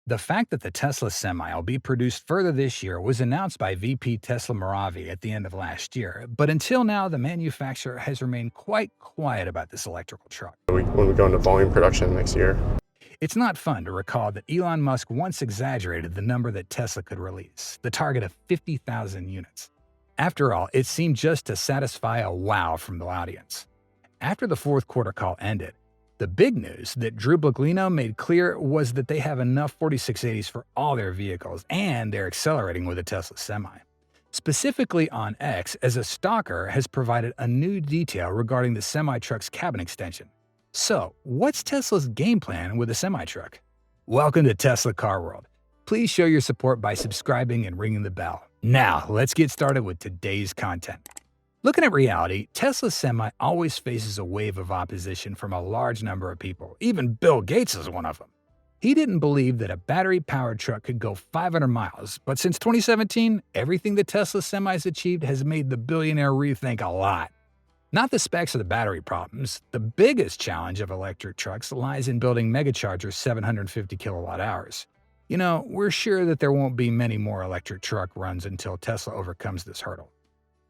The fact that the Tesla Semi will be produced further this year was announced by VP Tesla Moravi at the end of last year, but until now, the manufacturer has remained quite quiet about this electrical truck. When we go into volume production next year. It's not fun to recall that Elon Musk once exaggerated the number that Tesla could release, the target of 50,000 units. After all, it seemed just to satisfy a wow from the audience. After the fourth quarter call ended, the big news that Drew Buglino made clear was that they have enough 4680s for all their vehicles, and they're accelerating with a Tesla Semi. Specifically on X, as a stalker has provided a new detail regarding the semi-truck's cabin extension. So, what's Tesla's game plan with a semi-truck? Welcome to Tesla Car World. Please show your support by subscribing and ringing the bell. Now, let's get started with today's content. Looking at reality, Tesla Semi always faces a wave of opposition from a large number of people. Even Bill Gates is one of them. He didn't believe that a battery-powered truck could go 500 miles, but since 2017, everything the Tesla Semi's achieved has made the billionaire rethink a lot. Not the specs of the battery problems. The biggest challenge of electric trucks lies in building Megacharger's 750 kilowatt hours. You know, we're sure that there won't be many more electric truck runs until Tesla overcomes this hurdle.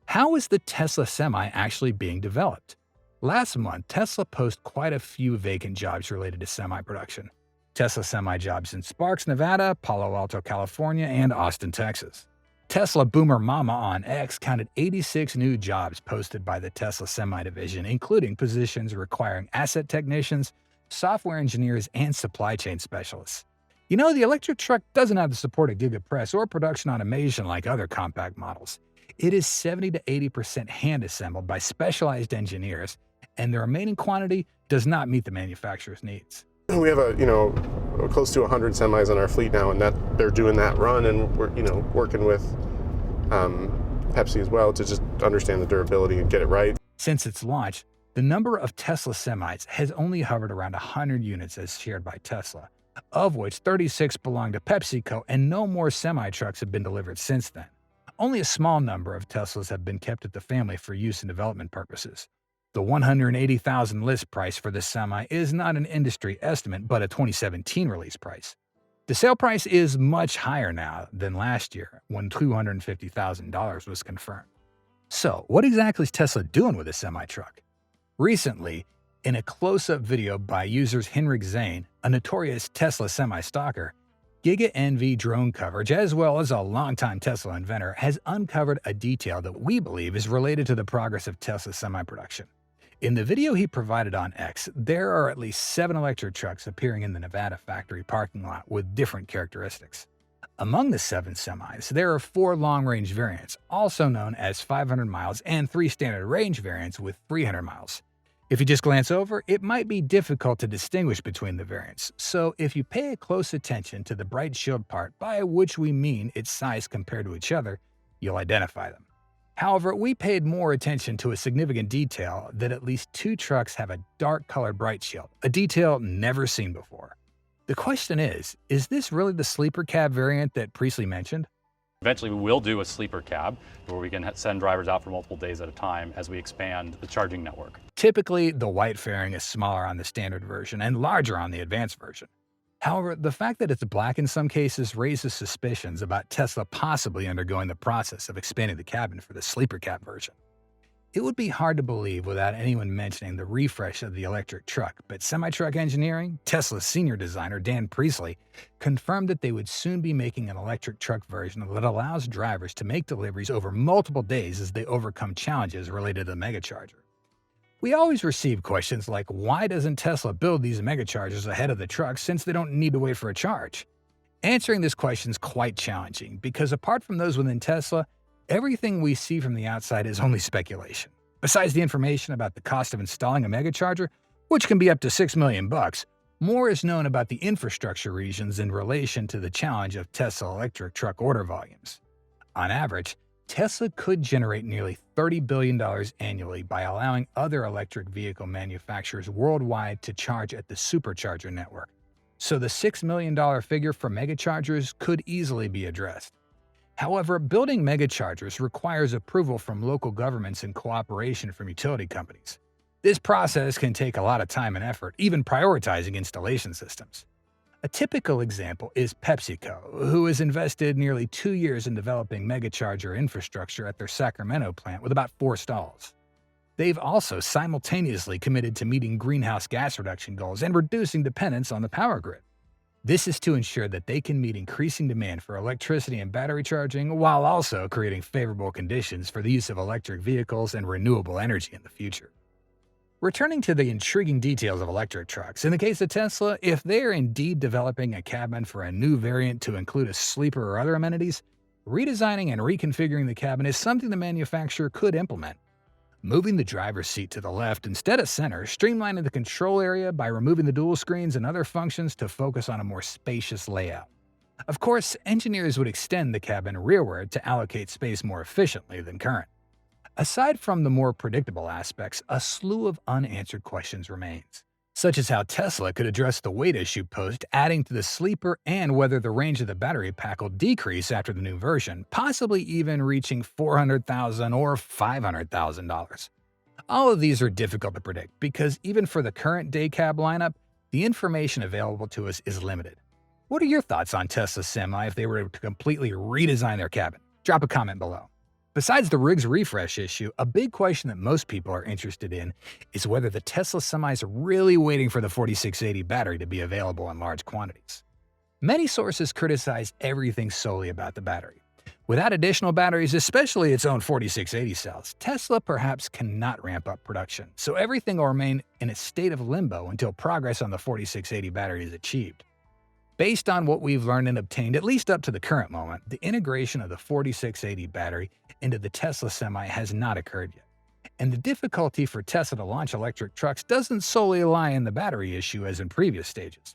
How is the Tesla Semi actually being developed? Last month, Tesla posted quite a few vacant jobs related to semi-production. Tesla Semi jobs in Sparks, Nevada, Palo Alto, California, and Austin, Texas. Tesla Boomer Mama on X counted 86 new jobs posted by the Tesla Semi division, including positions requiring asset technicians, software engineers, and supply chain specialists. You know, the electric truck doesn't have the support of GigaPress or production automation like other compact models. It is 70 to 80% hand-assembled by specialized engineers, and the remaining quantity does not meet the manufacturer's needs. We have close to 100 semis in our fleet now, and that they're doing that run, and we're working with Pepsi as well to just understand the durability and get it right. Since its launch, the number of Tesla Semis has only hovered around 100 units as shared by Tesla, of which 36 belong to PepsiCo, and no more semi-trucks have been delivered since then. Only a small number of Teslas have been kept at the family for use in development purposes. The $180,000 list price for the Semi is not an industry estimate, but a 2017 release price. The sale price is much higher now than last year, when $250,000 was confirmed. So, what exactly is Tesla doing with a semi-truck? Recently, in a close-up video by users Henrik Zane, a notorious Tesla semi-stalker, Giga NV drone coverage, as well as a longtime Tesla inventor, has uncovered a detail that we believe is related to the progress of Tesla semi-production. In the video he provided on X, there are at least 7 electric trucks appearing in the Nevada factory parking lot with different characteristics. Among the 7 semis, there are 4 long-range variants, also known as 500 miles, and 3 standard range variants with 300 miles. If you just glance over, it might be difficult to distinguish between the variants, so if you pay close attention to the bright shield part, by which we mean its size compared to each other, you'll identify them. However, we paid more attention to a significant detail that at least 2 trucks have a dark-colored bright shield, a detail never seen before. The question is this really the sleeper cab variant that Priestley mentioned? Eventually, we will do a sleeper cab where we can send drivers out for multiple days at a time as we expand the charging network. Typically, the white fairing is smaller on the standard version and larger on the advanced version. However, the fact that it's black in some cases raises suspicions about Tesla possibly undergoing the process of expanding the cabin for the sleeper cab version. It would be hard to believe without anyone mentioning the refresh of the electric truck, but Semi-Truck Engineering, Tesla's senior designer Dan Priestley, confirmed that they would soon be making an electric truck version that allows drivers to make deliveries over multiple days as they overcome challenges related to the Megacharger. We always receive questions like, why doesn't Tesla build these Megachargers ahead of the trucks since they don't need to wait for a charge? Answering this question is quite challenging because apart from those within Tesla, everything we see from the outside is only speculation. Besides the information about the cost of installing a Megacharger, which can be up to $6 million, more is known about the infrastructure regions in relation to the challenge of Tesla electric truck order volumes. On average, Tesla could generate nearly $30 billion annually by allowing other electric vehicle manufacturers worldwide to charge at the supercharger network. So the $6 million figure for Megachargers could easily be addressed. However, building megachargers requires approval from local governments and cooperation from utility companies. This process can take a lot of time and effort, even prioritizing installation systems. A typical example is PepsiCo, who has invested nearly 2 years in developing megacharger infrastructure at their Sacramento plant with about 4 stalls. They've also simultaneously committed to meeting greenhouse gas reduction goals and reducing dependence on the power grid. This is to ensure that they can meet increasing demand for electricity and battery charging while also creating favorable conditions for the use of electric vehicles and renewable energy in the future. Returning to the intriguing details of electric trucks, in the case of Tesla, if they are indeed developing a cabin for a new variant to include a sleeper or other amenities, redesigning and reconfiguring the cabin is something the manufacturer could implement. Moving the driver's seat to the left instead of center, streamlining the control area by removing the dual screens and other functions to focus on a more spacious layout. Of course, engineers would extend the cabin rearward to allocate space more efficiently than current. Aside from the more predictable aspects, a slew of unanswered questions remains, such as how Tesla could address the weight issue posed adding to the sleeper and whether the range of the battery pack will decrease after the new version, possibly even reaching $400,000 or $500,000. All of these are difficult to predict because even for the current day cab lineup, the information available to us is limited. What are your thoughts on Tesla Semi if they were to completely redesign their cabin? Drop a comment below. Besides the rig's refresh issue, a big question that most people are interested in is whether the Tesla Semi is really waiting for the 4680 battery to be available in large quantities. Many sources criticize everything solely about the battery. Without additional batteries, especially its own 4680 cells, Tesla perhaps cannot ramp up production, so everything will remain in a state of limbo until progress on the 4680 battery is achieved. Based on what we've learned and obtained, at least up to the current moment, the integration of the 4680 battery into the Tesla Semi has not occurred yet. And the difficulty for Tesla to launch electric trucks doesn't solely lie in the battery issue as in previous stages.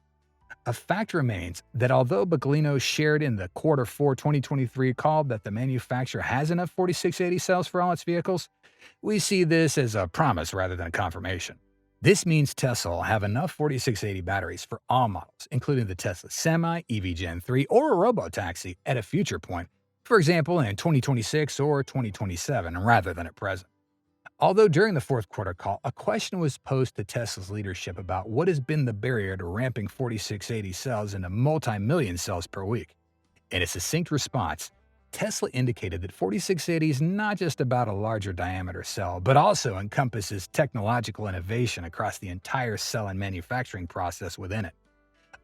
A fact remains that although Baglino shared in the Q4 2023 call that the manufacturer has enough 4680 cells for all its vehicles, we see this as a promise rather than a confirmation. This means Tesla will have enough 4680 batteries for all models, including the Tesla Semi, EV Gen 3, or a Robotaxi at a future point, for example in 2026 or 2027, rather than at present. Although during the Q4 call, a question was posed to Tesla's leadership about what has been the barrier to ramping 4680 cells into multi-million cells per week. In a succinct response, Tesla indicated that 4680 is not just about a larger diameter cell, but also encompasses technological innovation across the entire cell and manufacturing process within it.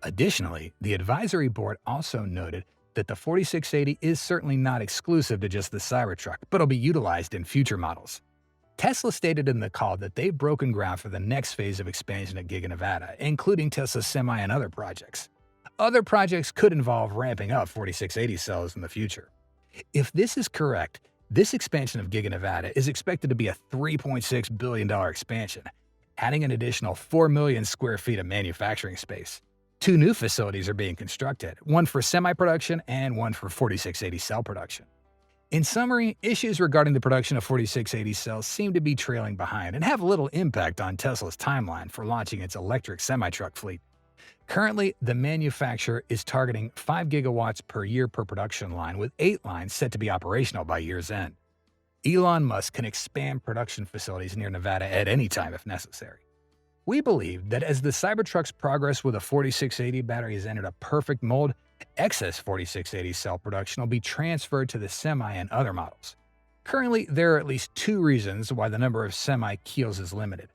Additionally, the advisory board also noted that the 4680 is certainly not exclusive to just the Cybertruck, but will be utilized in future models. Tesla stated in the call that they've broken ground for the next phase of expansion at Giga Nevada, including Tesla Semi and other projects. Other projects could involve ramping up 4680 cells in the future. If this is correct, this expansion of Giga Nevada is expected to be a $3.6 billion expansion, adding an additional 4 million square feet of manufacturing space. 2 new facilities are being constructed, one for semi-production and one for 4680 cell production. In summary, issues regarding the production of 4680 cells seem to be trailing behind and have little impact on Tesla's timeline for launching its electric semi-truck fleet. Currently, the manufacturer is targeting 5 gigawatts per year per production line, with 8 lines set to be operational by year's end. Elon Musk can expand production facilities near Nevada at any time if necessary. We believe that as the Cybertruck's progress with a 4680 battery has entered a perfect mold, excess 4680 cell production will be transferred to the Semi and other models. Currently, there are at least 2 reasons why the number of Semi keels is limited.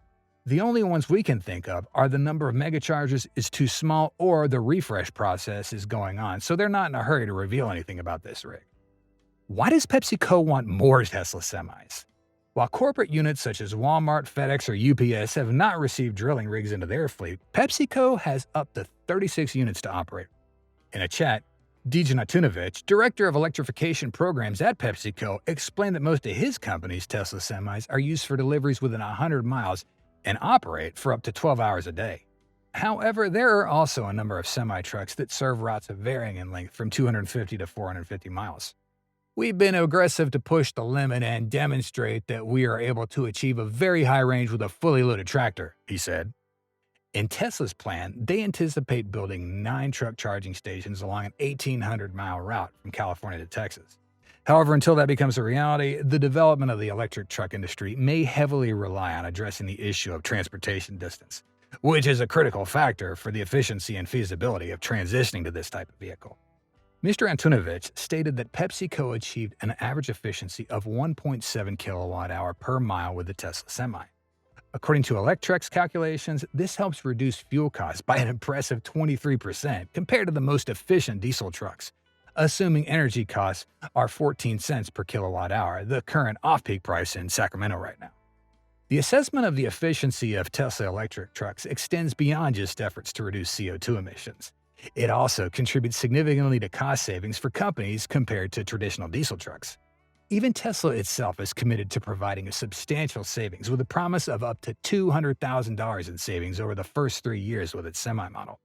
The only ones we can think of are the number of megachargers is too small or the refresh process is going on, so they're not in a hurry to reveal anything about this rig. Why does PepsiCo want more Tesla Semis? While corporate units such as Walmart, FedEx, or UPS have not received drilling rigs into their fleet, PepsiCo has up to 36 units to operate. In a chat, Dejan Antunovic, director of electrification programs at PepsiCo, explained that most of his company's Tesla Semis are used for deliveries within 100 miles and operate for up to 12 hours a day. However, there are also a number of semi-trucks that serve routes of varying in length from 250 to 450 miles. We've been aggressive to push the limit and demonstrate that we are able to achieve a very high range with a fully loaded tractor, he said. In Tesla's plan, they anticipate building 9 truck charging stations along an 1,800-mile route from California to Texas. However, until that becomes a reality, the development of the electric truck industry may heavily rely on addressing the issue of transportation distance, which is a critical factor for the efficiency and feasibility of transitioning to this type of vehicle. Mr. Antunovich stated that PepsiCo achieved an average efficiency of 1.7 kilowatt-hour per mile with the Tesla Semi. According to Electrek's calculations, this helps reduce fuel costs by an impressive 23% compared to the most efficient diesel trucks, assuming energy costs are 14 cents per kilowatt-hour, the current off-peak price in Sacramento right now. The assessment of the efficiency of Tesla electric trucks extends beyond just efforts to reduce CO2 emissions. It also contributes significantly to cost savings for companies compared to traditional diesel trucks. Even Tesla itself is committed to providing a substantial savings with a promise of up to $200,000 in savings over the first 3 years with its Semi model.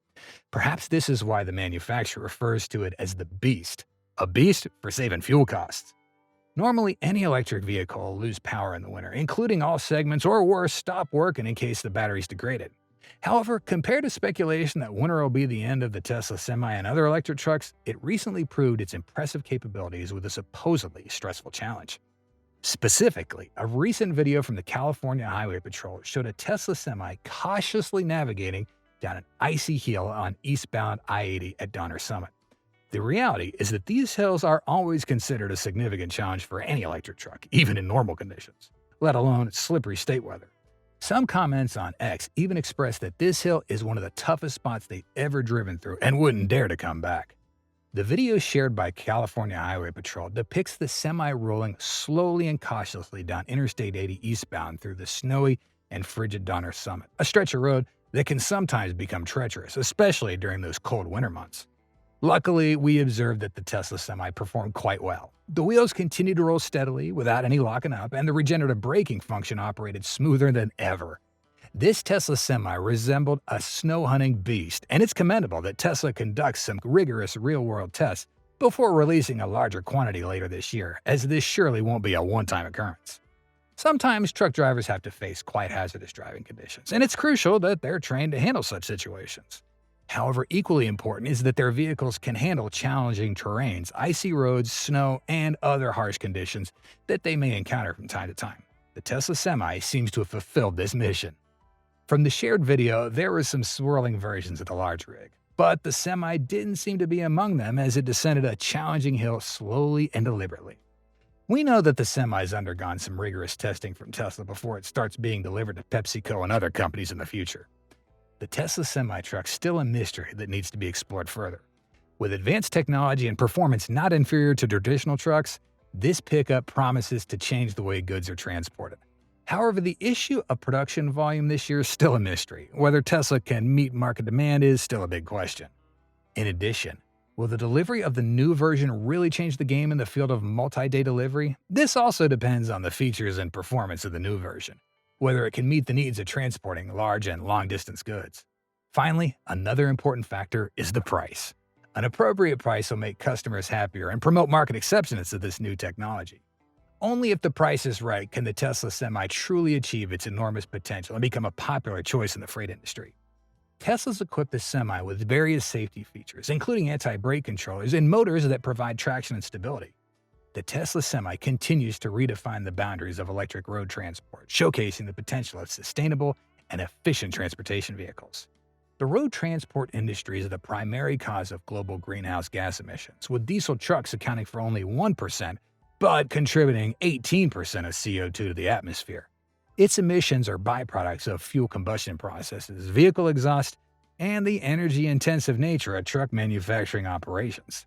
Perhaps this is why the manufacturer refers to it as the Beast, a beast for saving fuel costs. Normally, any electric vehicle will lose power in the winter, including all segments or worse, stop working in case the battery's degraded. However, compared to speculation that winter will be the end of the Tesla Semi and other electric trucks, it recently proved its impressive capabilities with a supposedly stressful challenge. Specifically, a recent video from the California Highway Patrol showed a Tesla Semi cautiously navigating down an icy hill on eastbound I-80 at Donner Summit. The reality is that these hills are always considered a significant challenge for any electric truck, even in normal conditions, let alone slippery state weather. Some comments on X even expressed that this hill is one of the toughest spots they've ever driven through and wouldn't dare to come back. The video shared by California Highway Patrol depicts the Semi rolling slowly and cautiously down Interstate 80 eastbound through the snowy and frigid Donner Summit, a stretch of road that can sometimes become treacherous, especially during those cold winter months. Luckily, we observed that the Tesla Semi performed quite well. The wheels continued to roll steadily without any locking up, and the regenerative braking function operated smoother than ever. This Tesla Semi resembled a snow hunting beast, and it's commendable that Tesla conducts some rigorous real-world tests before releasing a larger quantity later this year, as this surely won't be a one-time occurrence. Sometimes truck drivers have to face quite hazardous driving conditions, and it's crucial that they're trained to handle such situations. However, equally important is that their vehicles can handle challenging terrains, icy roads, snow, and other harsh conditions that they may encounter from time to time. The Tesla Semi seems to have fulfilled this mission. From the shared video, there were some swirling versions of the large rig, but the Semi didn't seem to be among them as it descended a challenging hill slowly and deliberately. We know that the Semi's undergone some rigorous testing from Tesla before it starts being delivered to PepsiCo and other companies in the future. The Tesla Semi-truck's still a mystery that needs to be explored further. With advanced technology and performance not inferior to traditional trucks, this pickup promises to change the way goods are transported. However, the issue of production volume this year is still a mystery. Whether Tesla can meet market demand is still a big question. In addition, will the delivery of the new version really change the game in the field of multi-day delivery? This also depends on the features and performance of the new version, whether it can meet the needs of transporting large and long-distance goods. Finally, another important factor is the price. An appropriate price will make customers happier and promote market acceptance of this new technology. Only if the price is right can the Tesla Semi truly achieve its enormous potential and become a popular choice in the freight industry. Tesla's equipped the Semi with various safety features, including anti-brake controllers and motors that provide traction and stability. The Tesla Semi continues to redefine the boundaries of electric road transport, showcasing the potential of sustainable and efficient transportation vehicles. The road transport industry is the primary cause of global greenhouse gas emissions, with diesel trucks accounting for only 1%, but contributing 18% of CO2 to the atmosphere. Its emissions are byproducts of fuel combustion processes, vehicle exhaust, and the energy-intensive nature of truck manufacturing operations.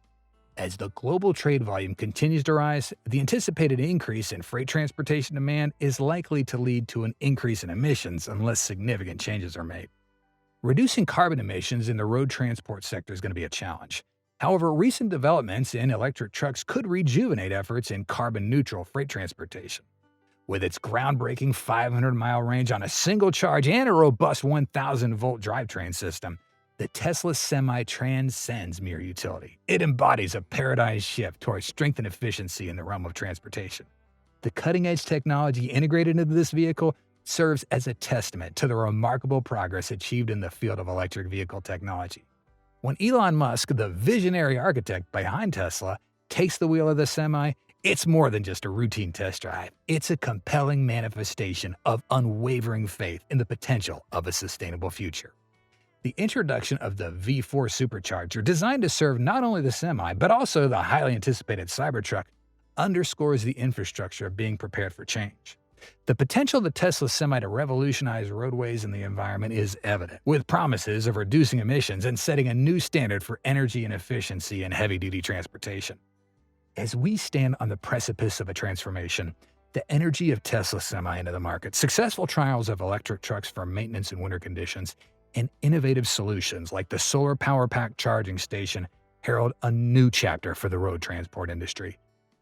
As the global trade volume continues to rise, the anticipated increase in freight transportation demand is likely to lead to an increase in emissions unless significant changes are made. Reducing carbon emissions in the road transport sector is going to be a challenge. However, recent developments in electric trucks could rejuvenate efforts in carbon-neutral freight transportation. With its groundbreaking 500-mile range on a single charge and a robust 1,000-volt drivetrain system, the Tesla Semi transcends mere utility. It embodies a paradigm shift towards strength and efficiency in the realm of transportation. The cutting-edge technology integrated into this vehicle serves as a testament to the remarkable progress achieved in the field of electric vehicle technology. When Elon Musk, the visionary architect behind Tesla, takes the wheel of the Semi, It's more than just a routine test drive. It's a compelling manifestation of unwavering faith in the potential of a sustainable future. The introduction of the V4 supercharger, designed to serve not only the Semi, but also the highly anticipated Cybertruck, underscores the infrastructure being prepared for change. The potential of the Tesla Semi to revolutionize roadways and the environment is evident, with promises of reducing emissions and setting a new standard for energy and efficiency in heavy-duty transportation. As we stand on the precipice of a transformation, the energy of Tesla Semi into the market, successful trials of electric trucks for maintenance in winter conditions, and innovative solutions like the Solar Power Pack charging station herald a new chapter for the road transport industry.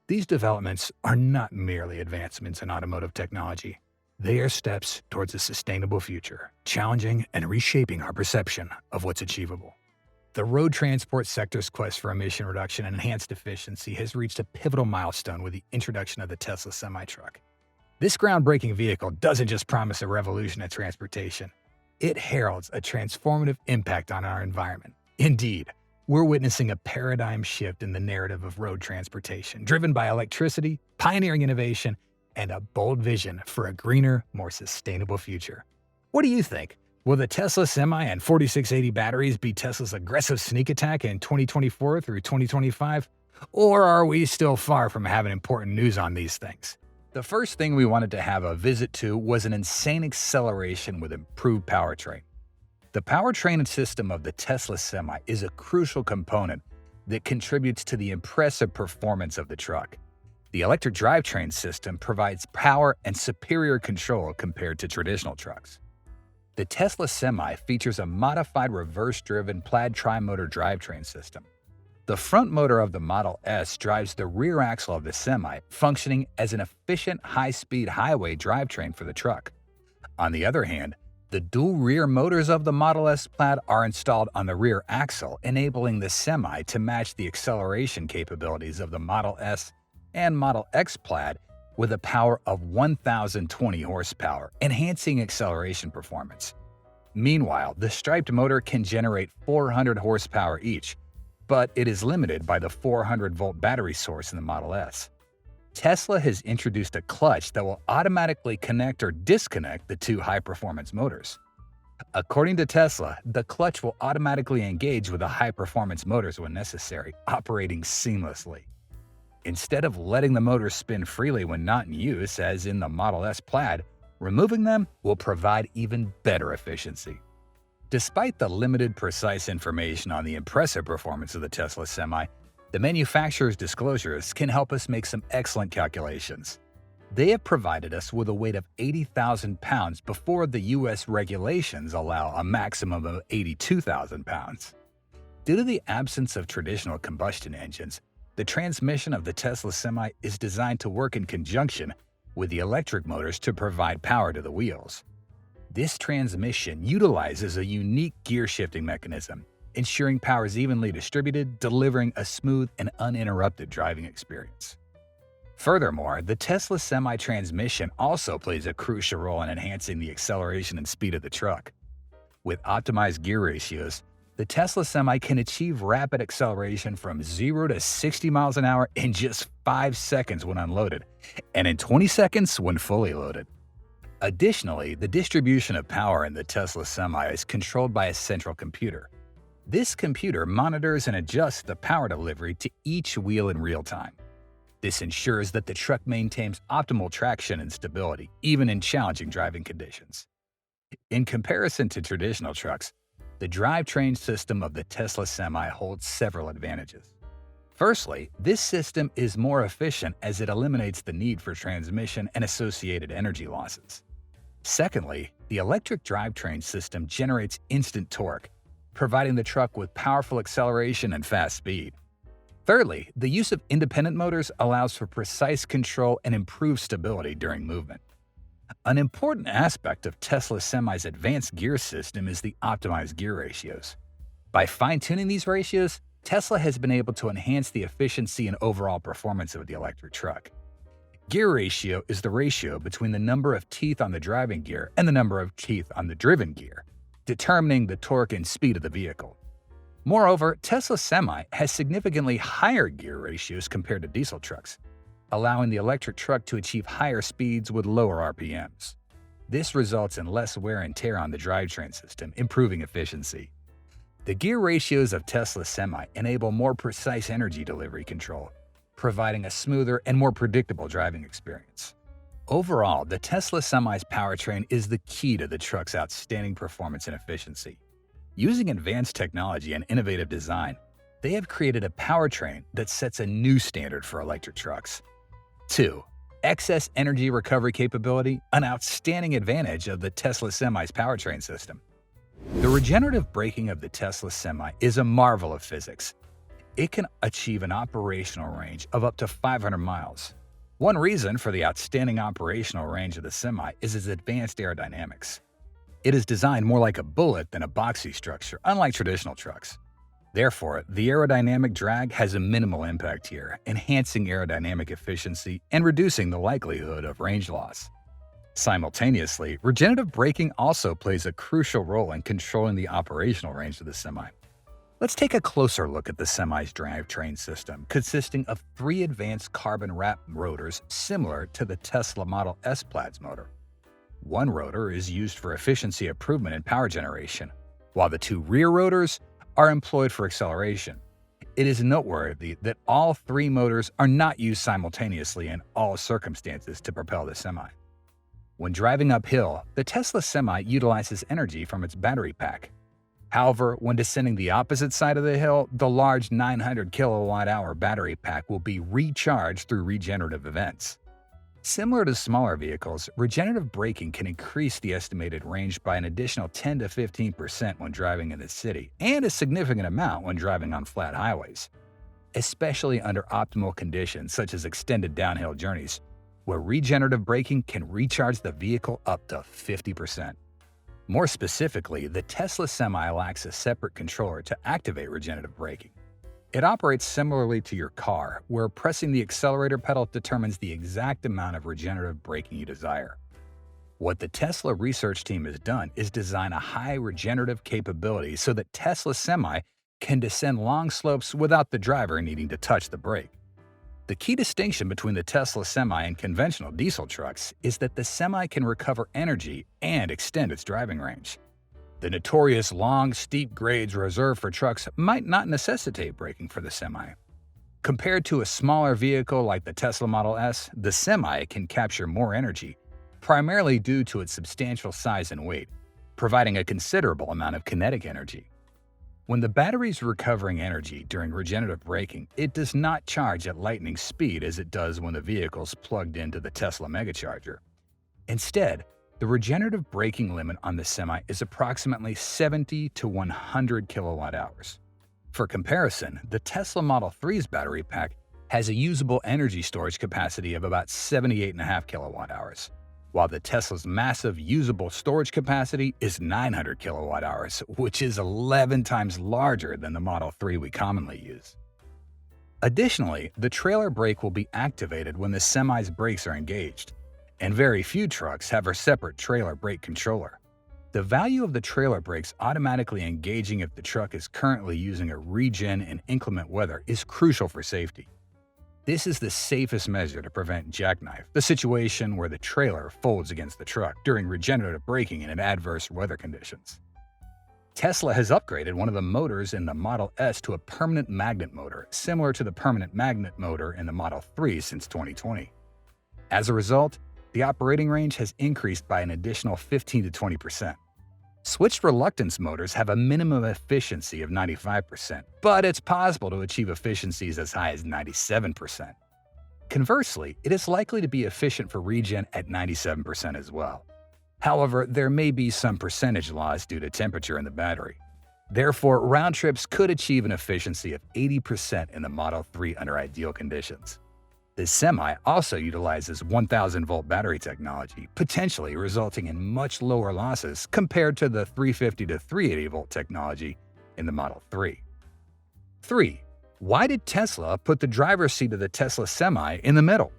These developments are not merely advancements in automotive technology. They are steps towards a sustainable future, challenging and reshaping our perception of what's achievable. The road transport sector's quest for emission reduction and enhanced efficiency has reached a pivotal milestone with the introduction of the Tesla Semi-Truck. This groundbreaking vehicle doesn't just promise a revolution in transportation. It heralds a transformative impact on our environment. Indeed, we're witnessing a paradigm shift in the narrative of road transportation, driven by electricity, pioneering innovation, and a bold vision for a greener, more sustainable future. What do you think? Will the Tesla Semi and 4680 batteries be Tesla's aggressive sneak attack in 2024 through 2025? Or are we still far from having important news on these things? The first thing we wanted to have a visit to was an insane acceleration with improved powertrain. The powertrain system of the Tesla Semi is a crucial component that contributes to the impressive performance of the truck. The electric drivetrain system provides power and superior control compared to traditional trucks. The Tesla Semi features a modified reverse-driven plaid tri-motor drivetrain system. The front motor of the Model S drives the rear axle of the Semi, functioning as an efficient high-speed highway drivetrain for the truck. On the other hand, the dual rear motors of the Model S Plaid are installed on the rear axle, enabling the Semi to match the acceleration capabilities of the Model S and Model X Plaid with a power of 1,020 horsepower, enhancing acceleration performance. Meanwhile, the striped motor can generate 400 horsepower each, but it is limited by the 400-volt battery source in the Model S. Tesla has introduced a clutch that will automatically connect or disconnect the two high-performance motors. According to Tesla, the clutch will automatically engage with the high-performance motors when necessary, operating seamlessly. Instead of letting the motors spin freely when not in use, as in the Model S Plaid, removing them will provide even better efficiency. Despite the limited precise information on the impressive performance of the Tesla Semi, the manufacturer's disclosures can help us make some excellent calculations. They have provided us with a weight of 80,000 pounds before the US regulations allow a maximum of 82,000 pounds. Due to the absence of traditional combustion engines, the transmission of the Tesla Semi is designed to work in conjunction with the electric motors to provide power to the wheels. This transmission utilizes a unique gear shifting mechanism, ensuring power is evenly distributed, delivering a smooth and uninterrupted driving experience. Furthermore, the Tesla Semi transmission also plays a crucial role in enhancing the acceleration and speed of the truck. With optimized gear ratios, the Tesla Semi can achieve rapid acceleration from 0 to 60 miles an hour in just 5 seconds when unloaded, and in 20 seconds when fully loaded. Additionally, the distribution of power in the Tesla Semi is controlled by a central computer. This computer monitors and adjusts the power delivery to each wheel in real time. This ensures that the truck maintains optimal traction and stability, even in challenging driving conditions. In comparison to traditional trucks, the drivetrain system of the Tesla Semi holds several advantages. Firstly, this system is more efficient as it eliminates the need for transmission and associated energy losses. Secondly, the electric drivetrain system generates instant torque, providing the truck with powerful acceleration and fast speed. Thirdly, the use of independent motors allows for precise control and improved stability during movement. An important aspect of Tesla Semi's advanced gear system is the optimized gear ratios. By fine-tuning these ratios, Tesla has been able to enhance the efficiency and overall performance of the electric truck. Gear ratio is the ratio between the number of teeth on the driving gear and the number of teeth on the driven gear, determining the torque and speed of the vehicle. Moreover, Tesla Semi has significantly higher gear ratios compared to diesel trucks. allowing the electric truck to achieve higher speeds with lower RPMs. This results in less wear and tear on the drivetrain system, improving efficiency. The gear ratios of Tesla's Semi enable more precise energy delivery control, providing a smoother and more predictable driving experience. Overall, the Tesla Semi's powertrain is the key to the truck's outstanding performance and efficiency. Using advanced technology and innovative design, they have created a powertrain that sets a new standard for electric trucks. 2. Excess energy recovery capability, an outstanding advantage of the Tesla Semi's powertrain system. The regenerative braking of the Tesla Semi is a marvel of physics. It can achieve an operational range of up to 500 miles. One reason for the outstanding operational range of the Semi is its advanced aerodynamics. It is designed more like a bullet than a boxy structure, unlike traditional trucks. Therefore, the aerodynamic drag has a minimal impact here, enhancing aerodynamic efficiency and reducing the likelihood of range loss. Simultaneously, regenerative braking also plays a crucial role in controlling the operational range of the Semi. Let's take a closer look at the Semi's drivetrain system, consisting of 3 advanced carbon wrap rotors similar to the Tesla Model S Plaid's motor. One rotor is used for efficiency improvement in power generation, while the 2 rear rotors are employed for acceleration. It is noteworthy that all 3 motors are not used simultaneously in all circumstances to propel the Semi. When driving uphill, the Tesla Semi utilizes energy from its battery pack. However, when descending the opposite side of the hill, the large 900 kilowatt-hour battery pack will be recharged through regenerative events. Similar to smaller vehicles, regenerative braking can increase the estimated range by an additional 10 to 15% when driving in the city, and a significant amount when driving on flat highways, especially under optimal conditions such as extended downhill journeys, where regenerative braking can recharge the vehicle up to 50%. More specifically, the Tesla Semi lacks a separate controller to activate regenerative braking. It operates similarly to your car, where pressing the accelerator pedal determines the exact amount of regenerative braking you desire. What the Tesla research team has done is design a high regenerative capability so that Tesla Semi can descend long slopes without the driver needing to touch the brake. The key distinction between the Tesla Semi and conventional diesel trucks is that the Semi can recover energy and extend its driving range. The notorious long, steep grades reserved for trucks might not necessitate braking for the Semi. Compared to a smaller vehicle like the Tesla Model S, the Semi can capture more energy, primarily due to its substantial size and weight, providing a considerable amount of kinetic energy. When the battery is recovering energy during regenerative braking, it does not charge at lightning speed as it does when the vehicle is plugged into the Tesla Megacharger. Instead, the regenerative braking limit on the Semi is approximately 70 to 100 kilowatt-hours. For comparison, the Tesla Model 3's battery pack has a usable energy storage capacity of about 78.5 kilowatt-hours, while the Tesla's massive usable storage capacity is 900 kilowatt-hours, which is 11 times larger than the Model 3 we commonly use. Additionally, the trailer brake will be activated when the Semi's brakes are engaged, and very few trucks have a separate trailer brake controller. The value of the trailer brakes automatically engaging if the truck is currently using a regen in inclement weather is crucial for safety. This is the safest measure to prevent jackknife, the situation where the trailer folds against the truck during regenerative braking in adverse weather conditions. Tesla has upgraded one of the motors in the Model S to a permanent magnet motor, similar to the permanent magnet motor in the Model 3 since 2020. As a result, the operating range has increased by an additional 15 to 20%. Switched reluctance motors have a minimum efficiency of 95%, but it's possible to achieve efficiencies as high as 97%. Conversely, it is likely to be efficient for regen at 97% as well. However, there may be some percentage loss due to temperature in the battery. Therefore, round trips could achieve an efficiency of 80% in the Model 3 under ideal conditions. The Semi also utilizes 1000-volt battery technology, potentially resulting in much lower losses compared to the 350 to 380-volt technology in the Model 3. 3. Why did Tesla put the driver's seat of the Tesla Semi in the middle?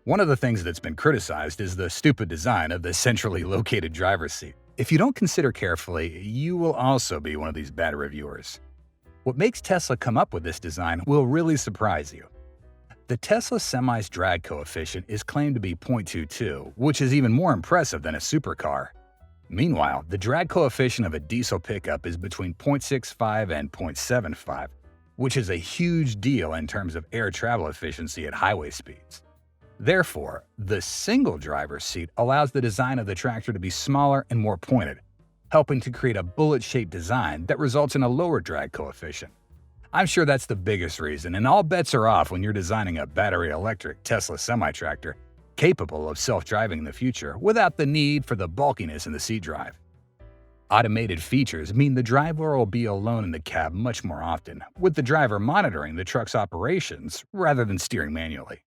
One of the things that's been criticized is the stupid design of the centrally located driver's seat. If you don't consider carefully, you will also be one of these bad reviewers. What makes Tesla come up with this design will really surprise you. The Tesla Semi's drag coefficient is claimed to be 0.22, which is even more impressive than a supercar. Meanwhile, the drag coefficient of a diesel pickup is between 0.65 and 0.75, which is a huge deal in terms of air travel efficiency at highway speeds. Therefore, the single driver's seat allows the design of the tractor to be smaller and more pointed, helping to create a bullet-shaped design that results in a lower drag coefficient. I'm sure that's the biggest reason, and all bets are off when you're designing a battery-electric Tesla semi-tractor capable of self-driving in the future without the need for the bulkiness in the seat drive. Automated features mean the driver will be alone in the cab much more often, with the driver monitoring the truck's operations rather than steering manually.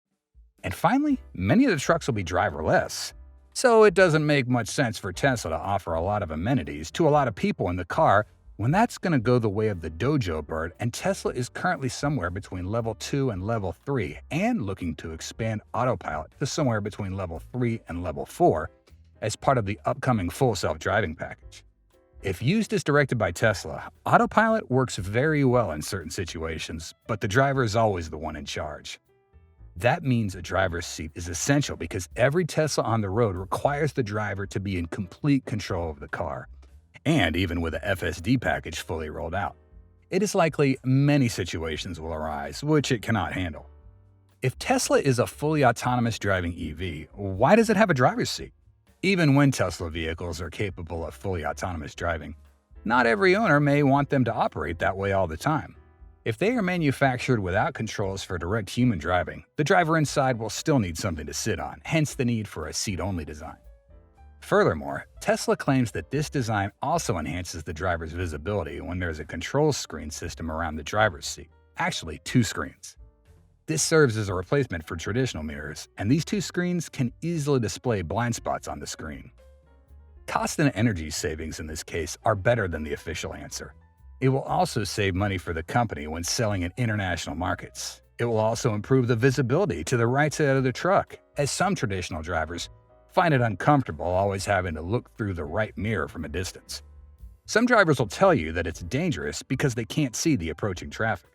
And finally, many of the trucks will be driverless, so it doesn't make much sense for Tesla to offer a lot of amenities to a lot of people in the car when that's going to go the way of the Dojo Bird, and Tesla is currently somewhere between level 2 and level 3 and looking to expand autopilot to somewhere between level 3 and level 4 as part of the upcoming full self-driving package. If used as directed by Tesla, autopilot works very well in certain situations, but the driver is always the one in charge. That means a driver's seat is essential because every Tesla on the road requires the driver to be in complete control of the car, and even with the FSD package fully rolled out. It is likely many situations will arise which it cannot handle. If Tesla is a fully autonomous driving EV, why does it have a driver's seat? Even when Tesla vehicles are capable of fully autonomous driving, not every owner may want them to operate that way all the time. If they are manufactured without controls for direct human driving, the driver inside will still need something to sit on, hence the need for a seat-only design. Furthermore, Tesla claims that this design also enhances the driver's visibility when there's a control screen system around the driver's seat, actually 2 screens. This serves as a replacement for traditional mirrors, and these 2 screens can easily display blind spots on the screen. Cost and energy savings in this case are better than the official answer. It will also save money for the company when selling in international markets. It will also improve the visibility to the right side of the truck, as some traditional drivers find it uncomfortable always having to look through the right mirror from a distance. Some drivers will tell you that it's dangerous because they can't see the approaching traffic.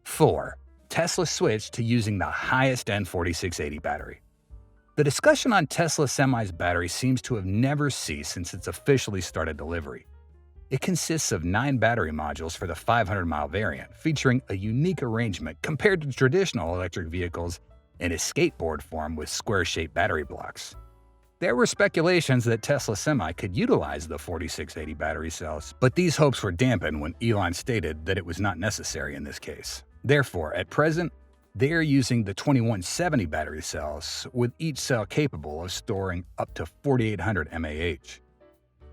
4. Tesla switched to using the highest-end 4680 battery. The discussion on Tesla Semi's battery seems to have never ceased since its officially started delivery. It consists of 9 battery modules for the 500-mile variant, featuring a unique arrangement compared to traditional electric vehicles in a skateboard form with square-shaped battery blocks. There were speculations that Tesla Semi could utilize the 4680 battery cells, but these hopes were dampened when Elon stated that it was not necessary in this case. Therefore, at present, they are using the 2170 battery cells, with each cell capable of storing up to 4800 mAh.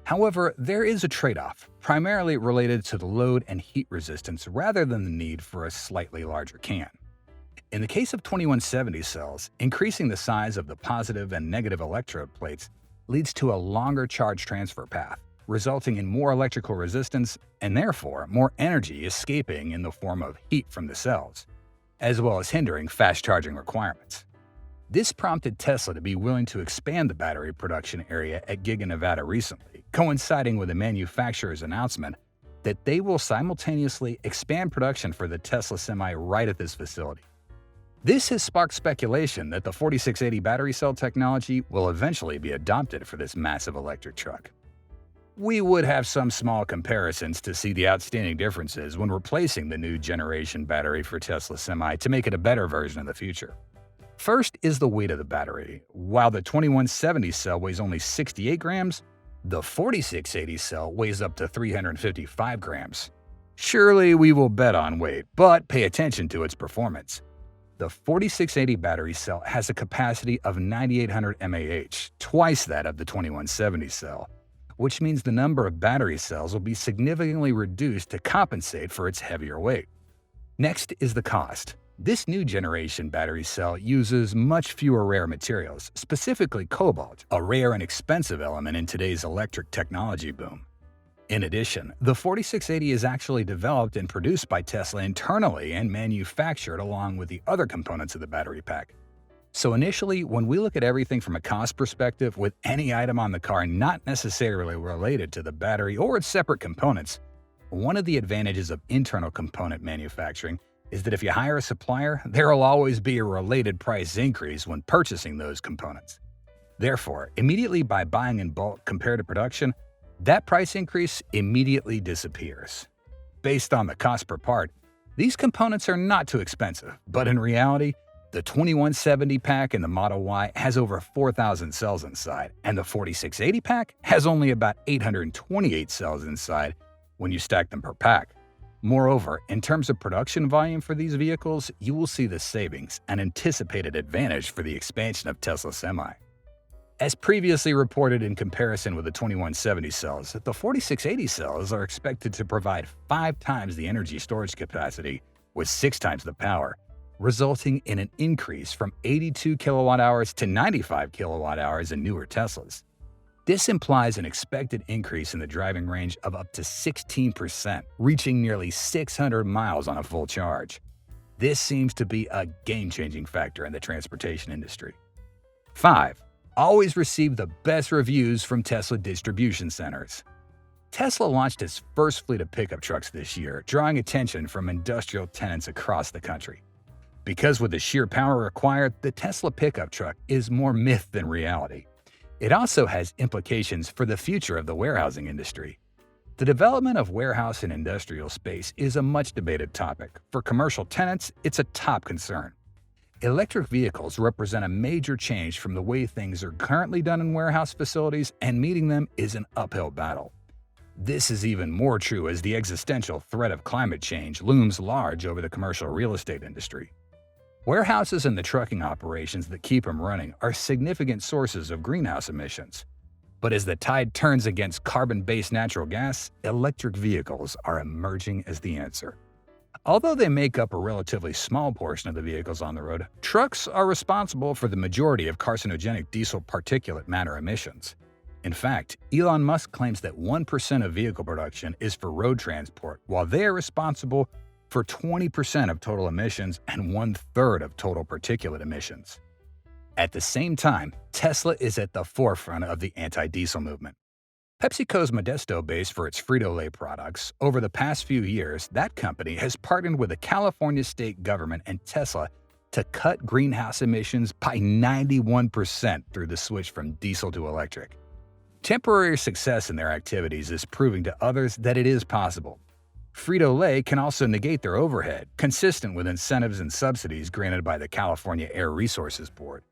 However, there is a trade-off, primarily related to the load and heat resistance rather than the need for a slightly larger can. In the case of 2170 cells, increasing the size of the positive and negative electrode plates leads to a longer charge transfer path, resulting in more electrical resistance and therefore more energy escaping in the form of heat from the cells, as well as hindering fast charging requirements. This prompted Tesla to be willing to expand the battery production area at Giga Nevada recently, coinciding with the manufacturer's announcement that they will simultaneously expand production for the Tesla Semi right at this facility. This has sparked speculation that the 4680 battery cell technology will eventually be adopted for this massive electric truck. We would have some small comparisons to see the outstanding differences when replacing the new generation battery for Tesla Semi to make it a better version of the future. First is the weight of the battery. While the 2170 cell weighs only 68 grams, the 4680 cell weighs up to 355 grams. Surely we will bet on weight, but pay attention to its performance. The 4680 battery cell has a capacity of 9800 mAh, twice that of the 2170 cell, which means the number of battery cells will be significantly reduced to compensate for its heavier weight. Next is the cost. This new generation battery cell uses much fewer rare materials, specifically cobalt, a rare and expensive element in today's electric technology boom. In addition, the 4680 is actually developed and produced by Tesla internally and manufactured along with the other components of the battery pack. So initially, when we look at everything from a cost perspective, with any item on the car not necessarily related to the battery or its separate components, one of the advantages of internal component manufacturing is that if you hire a supplier, there will always be a related price increase when purchasing those components. Therefore, immediately by buying in bulk compared to production, that price increase immediately disappears. Based on the cost per part, these components are not too expensive, but in reality, the 2170 pack in the Model Y has over 4,000 cells inside, and the 4680 pack has only about 828 cells inside when you stack them per pack. Moreover, in terms of production volume for these vehicles, you will see the savings and anticipated advantage for the expansion of Tesla Semi. As previously reported in comparison with the 2170 cells, the 4680 cells are expected to provide 5 times the energy storage capacity with 6 times the power, resulting in an increase from 82 kilowatt-hours to 95 kilowatt-hours in newer Teslas. This implies an expected increase in the driving range of up to 16%, reaching nearly 600 miles on a full charge. This seems to be a game-changing factor in the transportation industry. 5. Always receive the best reviews from Tesla distribution centers. Tesla launched its first fleet of pickup trucks this year, drawing attention from industrial tenants across the country. Because with the sheer power required, the Tesla pickup truck is more myth than reality. It also has implications for the future of the warehousing industry. The development of warehouse and industrial space is a much debated topic. For commercial tenants, it's a top concern. Electric vehicles represent a major change from the way things are currently done in warehouse facilities, and meeting them is an uphill battle. This is even more true as the existential threat of climate change looms large over the commercial real estate industry. Warehouses and the trucking operations that keep them running are significant sources of greenhouse emissions. But as the tide turns against carbon-based natural gas, electric vehicles are emerging as the answer. Although they make up a relatively small portion of the vehicles on the road, trucks are responsible for the majority of carcinogenic diesel particulate matter emissions. In fact, Elon Musk claims that 1% of vehicle production is for road transport, while they are responsible for 20% of total emissions and 1/3 of total particulate emissions. At the same time, Tesla is at the forefront of the anti-diesel movement. PepsiCo's Modesto base for its Frito-Lay products. Over the past few years, that company has partnered with the California state government and Tesla to cut greenhouse emissions by 91% through the switch from diesel to electric. Temporary success in their activities is proving to others that it is possible. Frito-Lay can also negate their overhead, consistent with incentives and subsidies granted by the California Air Resources Board.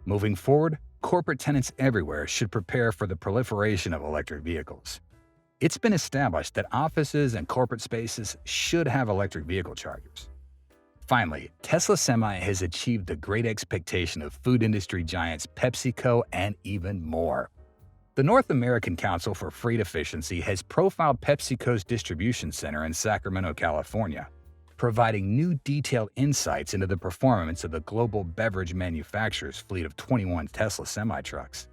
Moving forward, corporate tenants everywhere should prepare for the proliferation of electric vehicles. It's been established that offices and corporate spaces should have electric vehicle chargers. Finally, Tesla Semi has achieved the great expectation of food industry giants PepsiCo and even more. The North American Council for Freight Efficiency has profiled PepsiCo's distribution center in Sacramento, California, providing new detailed insights into the performance of the global beverage manufacturer's fleet of 21 Tesla semi-trucks.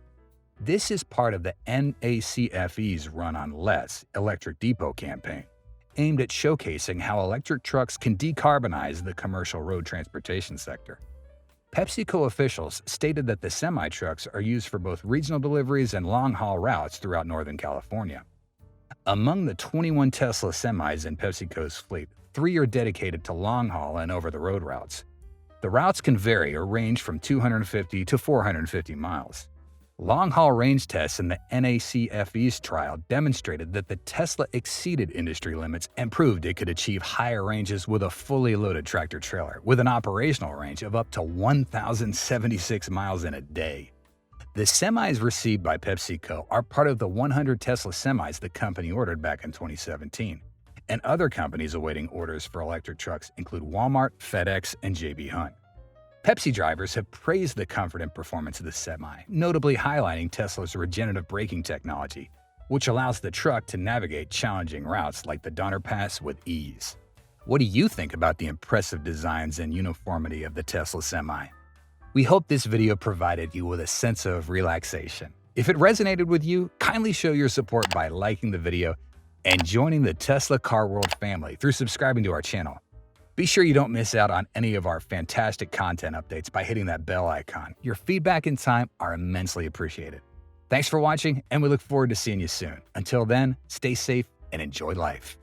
This is part of the NACFE's Run on Less Electric Depot campaign, aimed at showcasing how electric trucks can decarbonize the commercial road transportation sector. PepsiCo officials stated that the semi-trucks are used for both regional deliveries and long-haul routes throughout Northern California. Among the 21 Tesla semis in PepsiCo's fleet, 3 are dedicated to long-haul and over-the-road routes. The routes can vary or range from 250 to 450 miles. Long-haul range tests in the NACFE's trial demonstrated that the Tesla exceeded industry limits and proved it could achieve higher ranges with a fully loaded tractor-trailer, with an operational range of up to 1,076 miles in a day. The semis received by PepsiCo are part of the 100 Tesla semis the company ordered back in 2017. And other companies awaiting orders for electric trucks include Walmart, FedEx, and J.B. Hunt. Pepsi drivers have praised the comfort and performance of the Semi, notably highlighting Tesla's regenerative braking technology, which allows the truck to navigate challenging routes like the Donner Pass with ease. What do you think about the impressive designs and uniformity of the Tesla Semi? We hope this video provided you with a sense of relaxation. If it resonated with you, kindly show your support by liking the video and joining the Tesla Car World family through subscribing to our channel. Be sure you don't miss out on any of our fantastic content updates by hitting that bell icon. Your feedback and time are immensely appreciated. Thanks for watching, and we look forward to seeing you soon. Until then, stay safe and enjoy life.